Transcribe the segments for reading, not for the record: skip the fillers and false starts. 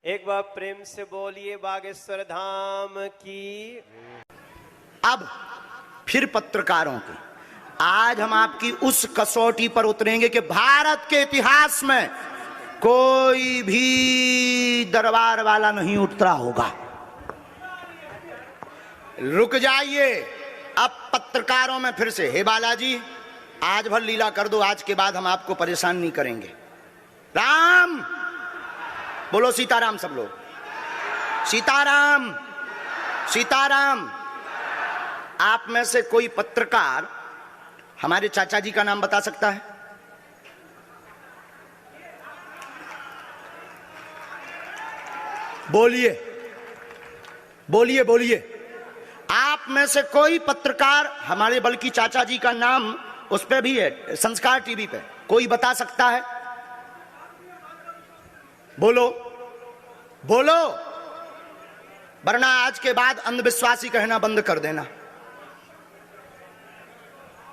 एक बार प्रेम से बोलिए बागेश्वर धाम की। अब फिर पत्रकारों की आज हम आपकी उस कसौटी पर उतरेंगे कि भारत के इतिहास में कोई भी दरबार वाला नहीं उतरा होगा। रुक जाइए, अब पत्रकारों में फिर से, हे बालाजी आज भर लीला कर दो, आज के बाद हम आपको परेशान नहीं करेंगे। राम बोलो, सीताराम सब लोग, सीताराम सीताराम। आप में से कोई पत्रकार हमारे चाचा जी का नाम बता सकता है? बोलिए बोलिए बोलिए। आप में से कोई पत्रकार हमारे बल्कि चाचा जी का नाम उस पे भी है, संस्कार टीवी पे, कोई बता सकता है? बोलो बोलो, वरना आज के बाद अंधविश्वासी कहना बंद कर देना।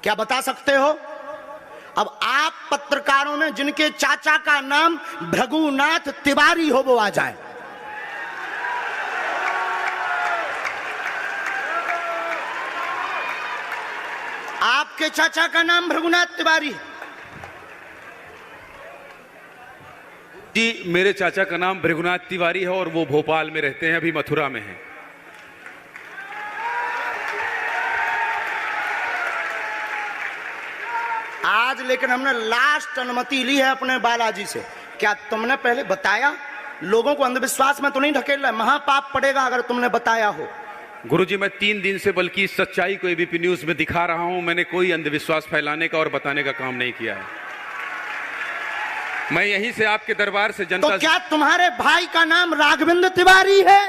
क्या बता सकते हो? अब आप पत्रकारों में जिनके चाचा का नाम भृगुनाथ तिवारी हो वो आ जाए। आपके चाचा का नाम भृगुनाथ तिवारी? जी, मेरे चाचा का नाम भृगुनाथ तिवारी है और वो भोपाल में रहते हैं, अभी मथुरा में हैं। आज लेकिन हमने लास्ट अनुमति ली है अपने बालाजी से। क्या तुमने पहले बताया? लोगों को अंधविश्वास में तो नहीं ढकेलना, महापाप पड़ेगा अगर तुमने बताया हो। गुरुजी, मैं 3 दिन से बल्कि इस सच्चाई को एबीपी न्यूज में दिखा रहा हूं। मैंने कोई अंधविश्वास फैलाने का और बताने का काम नहीं किया है। मैं यहीं से आपके दरबार से जनता तो क्या तुम्हारे भाई का नाम राघवेंद्र तिवारी है?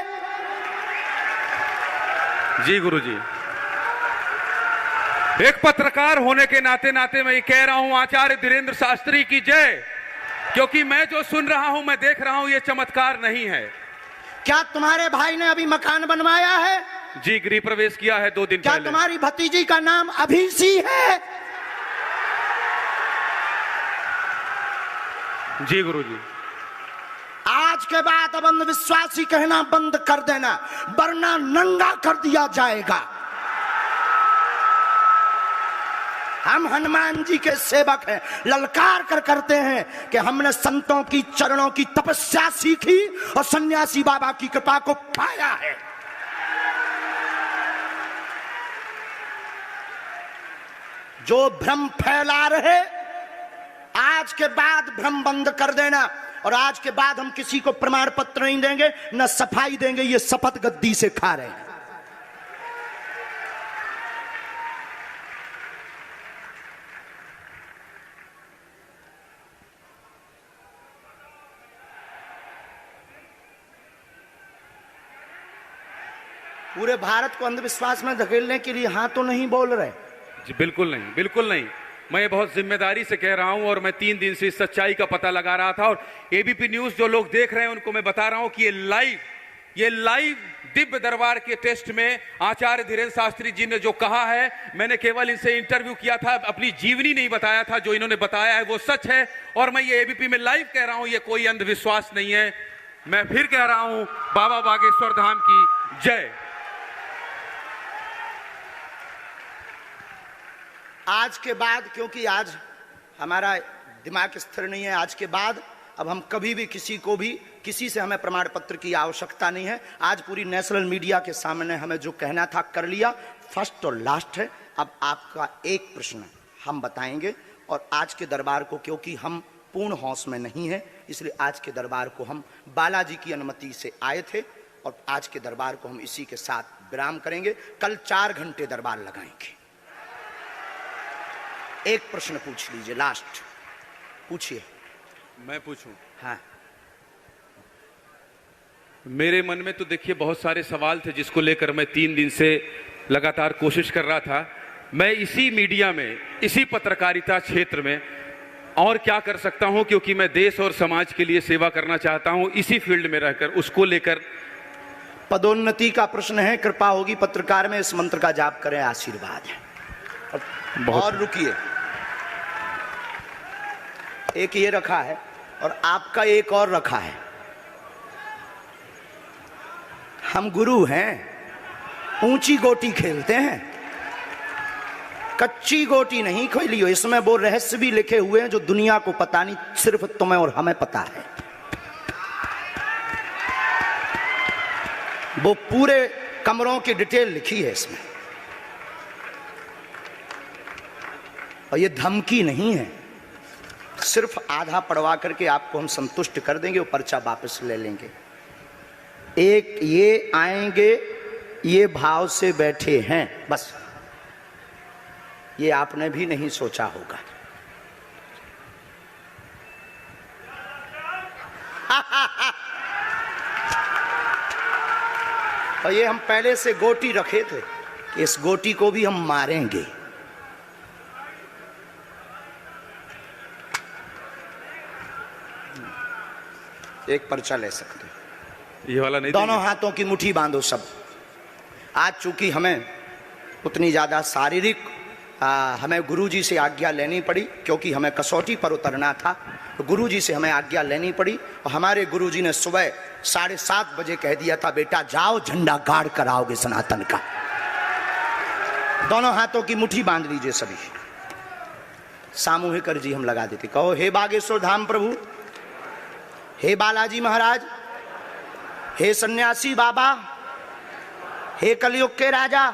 जी गुरुजी, एक पत्रकार होने के नाते नाते मैं ये कह रहा हूं, आचार्य धीरेन्द्र शास्त्री की जय। क्योंकि मैं जो सुन रहा हूं, मैं देख रहा हूं, ये चमत्कार नहीं है। क्या तुम्हारे भाई ने अभी मकान बनवाया है? जी, गृह प्रवेश किया है 2 दिन क्या पहले। तुम्हारी भतीजी का नाम अभिषी है? जी गुरुजी। आज के बाद अब अंधविश्वासी कहना बंद कर देना, वरना नंगा कर दिया जाएगा। हम हनुमान जी के सेवक हैं, ललकार कर करते हैं कि हमने संतों की चरणों की तपस्या सीखी और सन्यासी बाबा की कृपा को पाया है। जो भ्रम फैला रहे, आज के बाद भ्रम बंद कर देना। और आज के बाद हम किसी को प्रमाण पत्र नहीं देंगे, न सफाई देंगे, ये शपथ गद्दी से खा रहे हैं। पूरे भारत को अंधविश्वास में धकेलने के लिए हाँ तो नहीं बोल रहे? जी बिल्कुल नहीं, बिल्कुल नहीं। मैं ये बहुत जिम्मेदारी से कह रहा हूं और मैं 3 दिन से इस सच्चाई का पता लगा रहा था। और एबीपी न्यूज जो लोग देख रहे हैं उनको मैं बता रहा हूं कि ये लाइव दिव्य दरबार के टेस्ट में आचार्य धीरेन्द्र शास्त्री जी ने जो कहा है, मैंने केवल इनसे इंटरव्यू किया था, अपनी जीवनी नहीं बताया था। जो इन्होंने बताया है वो सच है और मैं ये एबीपी में लाइव कह रहा हूं, ये कोई अंधविश्वास नहीं है। मैं फिर कह रहा हूं, बाबा बागेश्वर धाम की जय। आज के बाद, क्योंकि आज हमारा दिमाग स्थिर नहीं है, आज के बाद अब हम कभी भी किसी से हमें प्रमाण पत्र की आवश्यकता नहीं है। आज पूरी नेशनल मीडिया के सामने हमें जो कहना था कर लिया, फर्स्ट और लास्ट है। अब आपका एक प्रश्न हम बताएंगे और आज के दरबार को, क्योंकि हम पूर्ण होश में नहीं है, इसलिए आज के दरबार को हम बालाजी की अनुमति से आए थे और आज के दरबार को हम इसी के साथ विराम करेंगे। कल 4 घंटे दरबार लगाएंगे। एक प्रश्न पूछ लीजिए, लास्ट पूछिए। मैं पूछूं? हाँ। मेरे मन में तो देखिए बहुत सारे सवाल थे जिसको लेकर मैं 3 दिन से लगातार कोशिश कर रहा था। मैं इसी मीडिया में, इसी पत्रकारिता क्षेत्र में और क्या कर सकता हूं, क्योंकि मैं देश और समाज के लिए सेवा करना चाहता हूं इसी फील्ड में रहकर। उसको लेकर पदोन्नति का प्रश्न है, कृपा होगी पत्रकार में इस मंत्र का जाप करें, आशीर्वाद है। और रुकिए, एक ये रखा है और आपका एक और रखा है। हम गुरु हैं, ऊंची गोटी खेलते हैं, कच्ची गोटी नहीं खेली हो। इसमें वो रहस्य भी लिखे हुए हैं जो दुनिया को पता नहीं, सिर्फ तुम्हें और हमें पता है। वो पूरे कमरों की डिटेल लिखी है इसमें, और ये धमकी नहीं है। सिर्फ आधा पढ़वा करके आपको हम संतुष्ट कर देंगे, वो पर्चा वापस ले लेंगे। एक ये आएंगे, ये भाव से बैठे हैं, बस ये आपने भी नहीं सोचा होगा। और ये हम पहले से गोटी रखे थे कि इस गोटी को भी हम मारेंगे। एक पर्चा ले सकते हैं, ये वाला नहीं, दोनों हाथों की मुट्ठी बांधो सब। आज चूंकि हमें उतनी ज्यादा शारीरिक हमें गुरुजी से आज्ञा लेनी पड़ी, क्योंकि हमें कसौटी पर उतरना था, तो गुरुजी से हमें आज्ञा लेनी पड़ी। और हमारे गुरुजी ने सुबह 7:30 बजे कह दिया था, बेटा जाओ झंडा गाड़ कर आओगे सनातन का। दोनों हाथों की मुट्ठी बांध लीजिए सभी। सामूहिक अर्जी हम लगा देते। कहो, हे बागेश्वर धाम प्रभु, हे बालाजी महाराज, हे सन्यासी बाबा, हे कलयुग के राजा,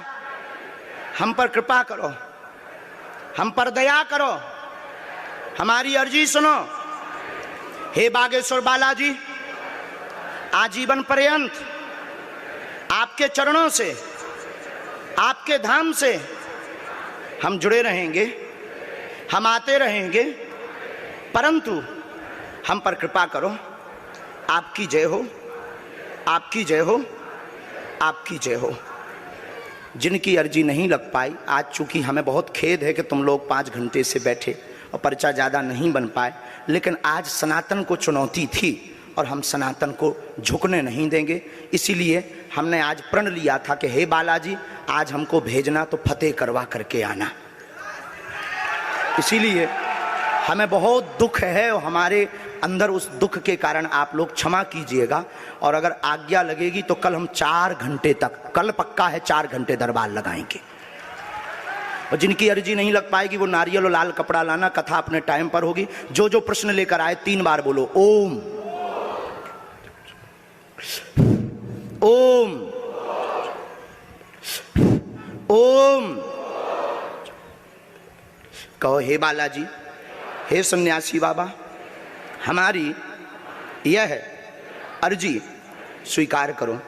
हम पर कृपा करो, हम पर दया करो, हमारी अर्जी सुनो। हे बागेश्वर बालाजी, आजीवन पर्यंत आपके चरणों से, आपके धाम से हम जुड़े रहेंगे, हम आते रहेंगे, परंतु हम पर कृपा करो। आपकी जय हो, आपकी जय हो, आपकी जय हो। जिनकी अर्जी नहीं लग पाई, आज चूंकि हमें बहुत खेद है कि तुम लोग 5 घंटे से बैठे और पर्चा ज़्यादा नहीं बन पाए, लेकिन आज सनातन को चुनौती थी और हम सनातन को झुकने नहीं देंगे। इसीलिए हमने आज प्रण लिया था कि हे बालाजी, आज हमको भेजना तो फतेह करवा करके आना। इसीलिए हमें बहुत दुख है और हमारे अंदर उस दुख के कारण आप लोग क्षमा कीजिएगा। और अगर आज्ञा लगेगी तो कल हम 4 घंटे तक, कल पक्का है 4 घंटे दरबार लगाएंगे। और जिनकी अर्जी नहीं लग पाएगी वो नारियल और लाल कपड़ा लाना, कथा अपने टाइम पर होगी। जो जो प्रश्न लेकर आए 3 बार बोलो ओम ओम ओम। कहो, हे बालाजी, हे सन्यासी बाबा, हमारी यह अर्जी स्वीकार करो,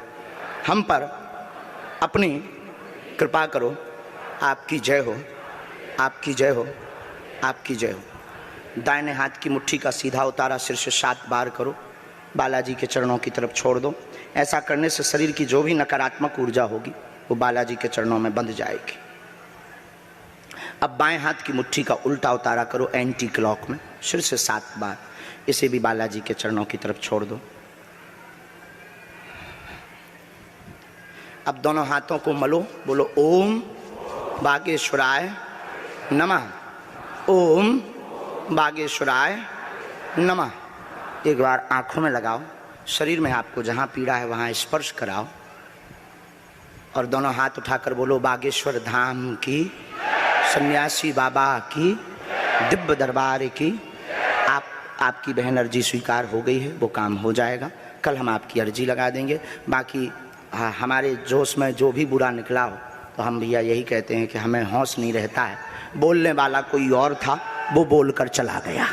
हम पर अपनी कृपा करो। आपकी जय हो, आपकी जय हो, आपकी जय हो। दाहिने हाथ की मुट्ठी का सीधा उतारा सिर से 7 बार करो, बालाजी के चरणों की तरफ छोड़ दो। ऐसा करने से शरीर की जो भी नकारात्मक ऊर्जा होगी वो बालाजी के चरणों में बंध जाएगी। अब बाएं हाथ की मुट्ठी का उल्टा उतारा करो एंटी क्लॉक में, सिर से 7 बार। इसे भी बालाजी के चरणों की तरफ छोड़ दो। अब दोनों हाथों को मलो, बोलो ओम बागेश्वराय नमः, ओम बागेश्वराय नमः। एक बार आंखों में लगाओ, शरीर में आपको जहां पीड़ा है वहां स्पर्श कराओ और दोनों हाथ उठाकर बोलो बागेश्वर धाम की, सन्यासी बाबा की, दिव्य दरबार की। आपकी बहन अर्जी स्वीकार हो गई है, वो काम हो जाएगा। कल हम आपकी अर्जी लगा देंगे। बाकी हमारे जोश में जो भी बुरा निकला हो तो हम भैया यही कहते हैं कि हमें होश नहीं रहता है। बोलने वाला कोई और था, वो बोलकर चला गया।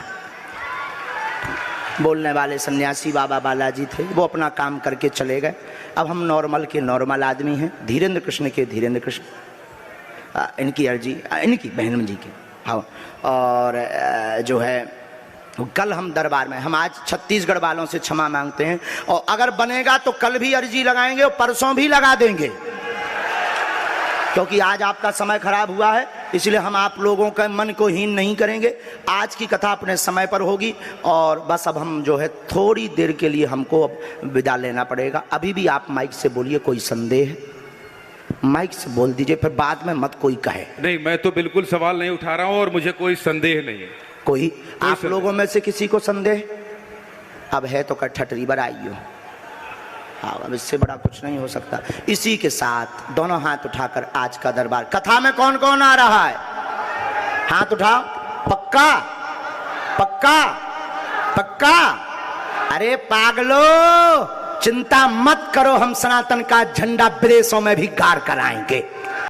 बोलने वाले सन्यासी बाबा बालाजी थे, वो अपना काम करके चले गए। अब हम नॉर्मल के नॉर्मल आदमी हैं, धीरेन्द्र कृष्ण के धीरेन्द्र कृष्ण। इनकी अर्जी, इनकी बहन जी की, हाँ। और जो है कल हम दरबार में, हम आज छत्तीसगढ़ वालों से क्षमा मांगते हैं और अगर बनेगा तो कल भी अर्जी लगाएंगे और परसों भी लगा देंगे, क्योंकि आज आपका समय खराब हुआ है। इसलिए हम आप लोगों के मन को हीन नहीं करेंगे। आज की कथा अपने समय पर होगी और बस अब हम जो है थोड़ी देर के लिए हमको अब विदा लेना पड़ेगा। अभी भी आप माइक से बोलिए, कोई संदेह है माइक से बोल दीजिए, फिर बाद में मत कोई कहे। नहीं, मैं तो बिल्कुल सवाल नहीं उठा रहा हूं और मुझे कोई संदेह नहीं है। कोई आप लोगों में से किसी को संदेह अब है तो ठटरी बराइयो। हाँ, अब इससे बड़ा कुछ नहीं हो सकता। इसी के साथ दोनों हाथ उठाकर आज का दरबार, कथा में कौन कौन आ रहा है? हाथ उठाओ। पक्का पक्का पक्का? अरे पागलो, चिंता मत करो, हम सनातन का झंडा विदेशों में भी गाड़ कर आएंगे।